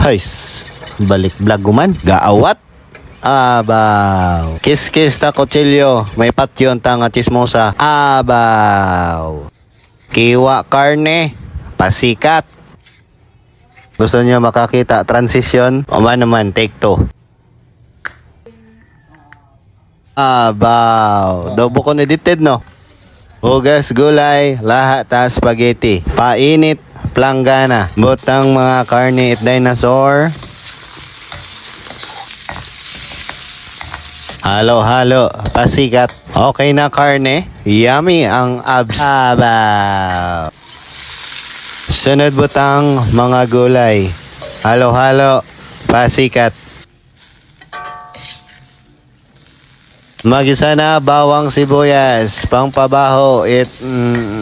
Hays, balik vlog man. Gaawat. Abaw. Kiss-kiss ta kutsilyo. May patyon ta nga chismosa. Abaw. Kiwa karne. Pasikat. Gusto niyo makakita transition? O man naman, take 2. Abaw. Dobo ko edited, no? Hugas gulay, lahat ta spaghetti. Painit, planggana. Butang mga karne at dinosaur. Halo-halo, pasikat. Okay na karne. Yummy ang abs. Abaw. Sunod butang mga gulay. Halo-halo, pasikat. Magisa na bawang sibuyas, pangpabaho,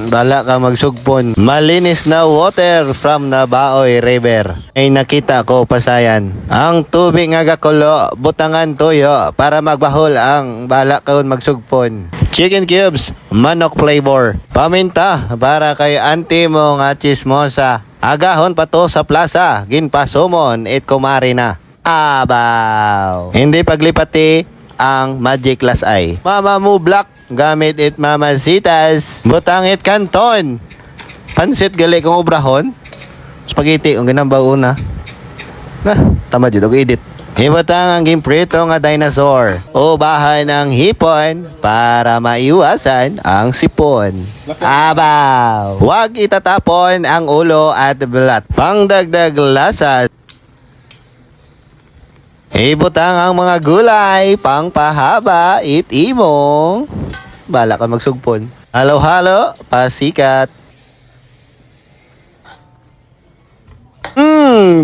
bala ka magsugpon. Malinis na water from Nabaoy River. Ay nakita ko pasayan. Ang tubig nga gakulo, butangan toyo para magbahol ang bala ka magsugpon. Chicken cubes, manok flavor. Paminta para kay auntie mo nga chismosa. Agahon pa to sa plaza, ginpasumon it kumari na. Abaw. Hindi paglipati ang Magic Glass Eye. Mama mo black, gamit it mamasitas. Butang it kanton. Pansit gali kong obrahon. Spaghetti, ang ginamba una. Tama dito, edit. Ibutang ang gimprito nga dinosaur. Ubahan ng hipon para maiwasan ang sipon. Abaw! Huwag itatapon ang ulo at balat. Pangdagdag lasa. Ibutang ang mga gulay, pangpahaba, imong. Bala ka magsugpon. Halo-halo, pasikat.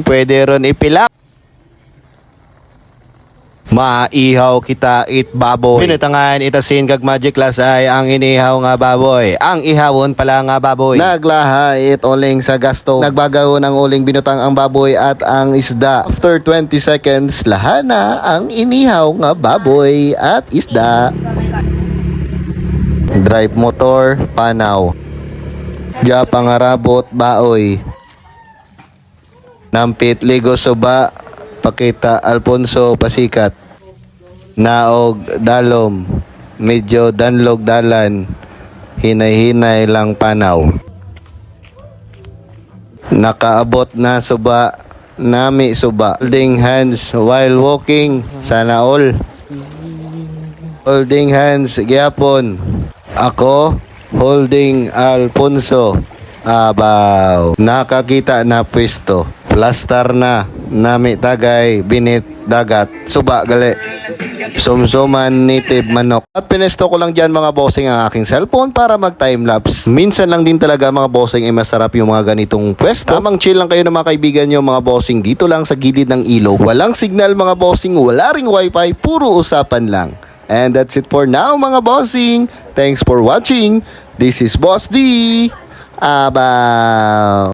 Pwede ron ipilak. Maihaw kita it baboy. Pinutangan itasin kag Magic Glass Eye ang inihaw nga baboy. Ang ihawon pala nga baboy. Naglaha it uling sa gasto. Nagbagaw ng uling binutang ang baboy at ang isda. After 20 seconds, lahana ang inihaw nga baboy at isda. Drive motor, panaw. Diya pangarabot, baoy. Nampit ligo suba, pakita Alfonso pasikat. Naog dalom, medyo danlog dalan, hinay-hinay lang panaw. Nakaabot na suba, nami suba. Holding hands while walking, sana all. Holding hands, gyapon. Ako, holding Alfonso. Abaw, nakakita na pwesto. Plastar na, nami tagay, binit dagat, suba gali. Sumsuman native manok. At pinesto ko lang dyan mga bossing ang aking cellphone para mag timelapse. Minsan lang din talaga mga bossing ay masarap yung mga ganitong pwesto. Tamang chill lang kayo ng mga kaibigan nyo mga bossing dito lang sa gilid ng ilog. Walang signal mga bossing, wala ring wifi, puro usapan lang. And that's it for now mga bossing. Thanks for watching. This is Boss D. Abaw.